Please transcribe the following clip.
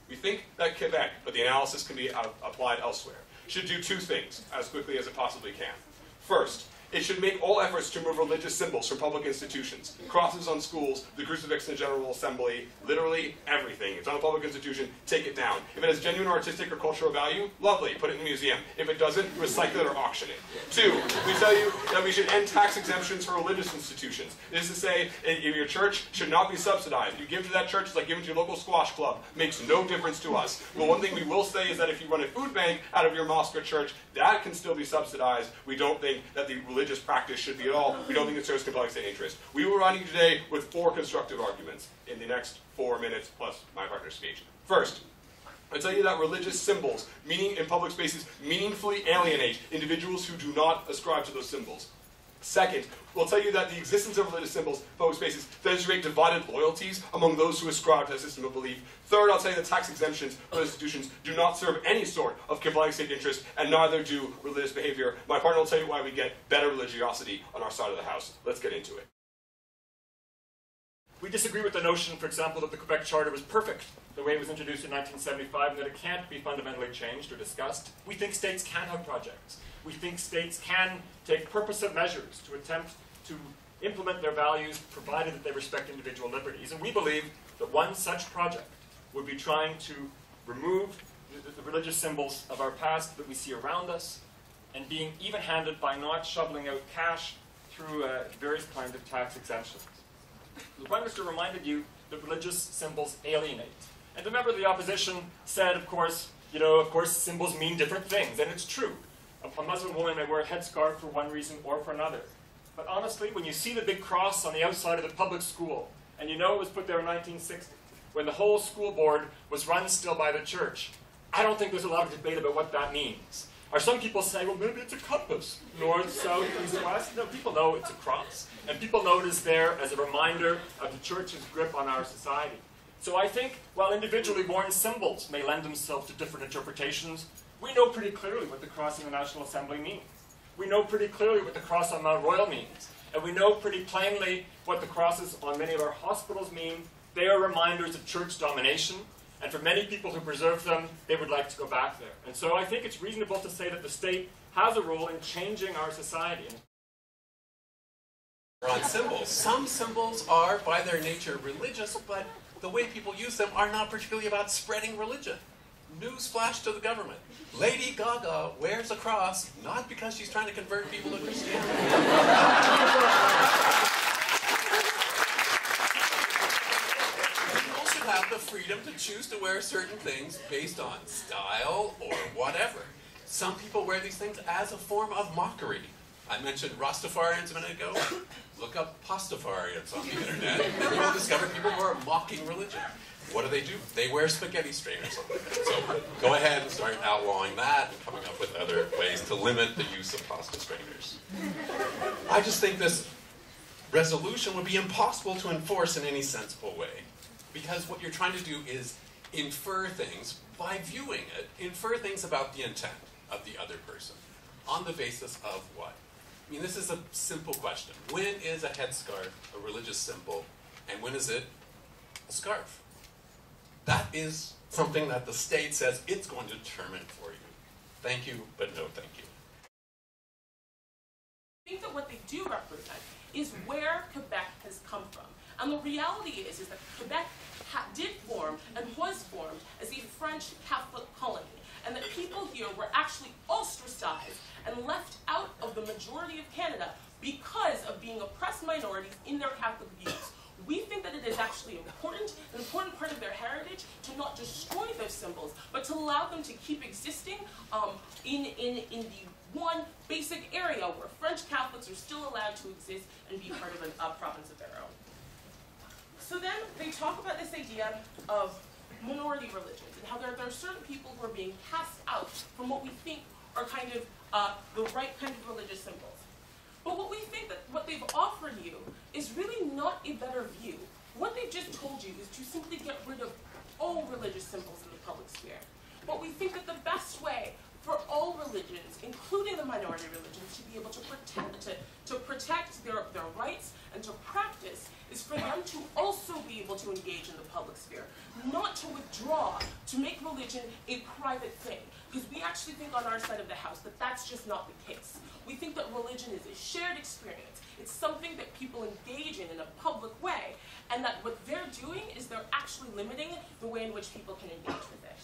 We think that Quebec, but the analysis can be applied elsewhere, should do two things as quickly as it possibly can. First, it should make all efforts to remove religious symbols from public institutions. Crosses on schools, the crucifix in the General Assembly, literally everything. It's on a public institution, take it down. If it has genuine artistic or cultural value, lovely, put it in the museum. If it doesn't, recycle it or auction it. Two, we tell you that we should end tax exemptions for religious institutions. This is to say, your church should not be subsidized. You give to that church, it's like giving to your local squash club. Makes no difference to us. But one thing we will say is that if you run a food bank out of your mosque or church, that can still be subsidized. We don't think that the religious practice should be at all. We don't think it serves compelling state interest. We will run you today with 4 constructive arguments in the next 4 minutes plus my partner's speech. First, I tell you that religious symbols, meaning in public spaces, meaningfully alienate individuals who do not ascribe to those symbols. Second, we'll tell you that the existence of religious symbols in public spaces demonstrate divided loyalties among those who ascribe to a system of belief. Third, I'll tell you that tax exemptions for institutions do not serve any sort of compelling state interest, and neither do religious behavior. My partner will tell you why we get better religiosity on our side of the house. Let's get into it. We disagree with the notion, for example, that the Quebec Charter was perfect the way it was introduced in 1975 and that it can't be fundamentally changed or discussed. We think states can have projects. We think states can take purposive measures to attempt to implement their values, provided that they respect individual liberties. And we believe that one such project would be trying to remove the religious symbols of our past that we see around us and being even-handed by not shoveling out cash through various kinds of tax exemptions. The Prime Minister reminded you that religious symbols alienate. And remember, the opposition said, of course, symbols mean different things, and it's true. A Muslim woman may wear a headscarf for one reason or for another. But honestly, when you see the big cross on the outside of the public school, and you know it was put there in 1960, when the whole school board was run still by the church, I don't think there's a lot of debate about what that means. Or some people say, well, maybe it's a compass, north, south, east, west. No, people know it's a cross. And people know it is there as a reminder of the church's grip on our society. So I think, while individually worn symbols may lend themselves to different interpretations, we know pretty clearly what the cross in the National Assembly means. We know pretty clearly what the cross on Mount Royal means. And we know pretty plainly what the crosses on many of our hospitals mean. They are reminders of church domination. And for many people who preserve them, they would like to go back there. And so I think it's reasonable to say that the state has a role in changing our society. On symbols. Some symbols are, by their nature, religious, but the way people use them are not particularly about spreading religion. Newsflash to the government. Lady Gaga wears a cross, not because she's trying to convert people to Christianity. People should have the freedom to choose to wear certain things based on style or whatever. Some people wear these things as a form of mockery. I mentioned Rastafarians a minute ago. Look up Pastafarians on the internet, and you will discover people who are mocking religion. What do? They wear spaghetti strainers. So go ahead and start outlawing that and coming up with other ways to limit the use of pasta strainers. I just think this resolution would be impossible to enforce in any sensible way, because what you're trying to do is infer things by viewing it, infer things about the intent of the other person. On the basis of what? I mean, this is a simple question. When is a headscarf a religious symbol, and when is it a scarf? That is something that the state says it's going to determine for you. Thank you, but no thank you. I think that what they do represent is where Quebec has come from. And the reality is that Quebec did form and was formed as a French Catholic colony, and that people here were actually ostracized and left out of the majority of Canada because of being oppressed minorities in their Catholic views. We think that it is actually important, an important part of their heritage, to not destroy those symbols, but to allow them to keep existing in the one basic area where French Catholics are still allowed to exist and be part of a province of their own. So then they talk about this idea of minority religions and how there are certain people who are being cast out from what we think are kind of the right kind of religious symbols. But what we think that what they've offered you is really not a better view. What they've just told you is to simply get rid of all religious symbols in the public sphere. But we think that the best way for all religions, including the minority religions, to be able to protect their rights and to practice is for them to also be able to engage in the public sphere, not to withdraw, to make religion a private thing. Because we actually think on our side of the house that that's just not the case. We think that religion is a shared experience. It's something that people engage in a public way, and that what they're doing is they're actually limiting the way in which people can engage with it.